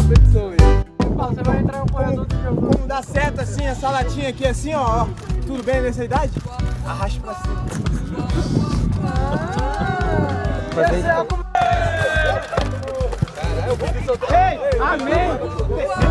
competição aí. Você vai entrar no corredor do jogo. Como dá certo assim, essa latinha aqui assim, ó. Tudo bem nessa idade? Arraste pra cima. Caralho, eu vou me soltar. Amém!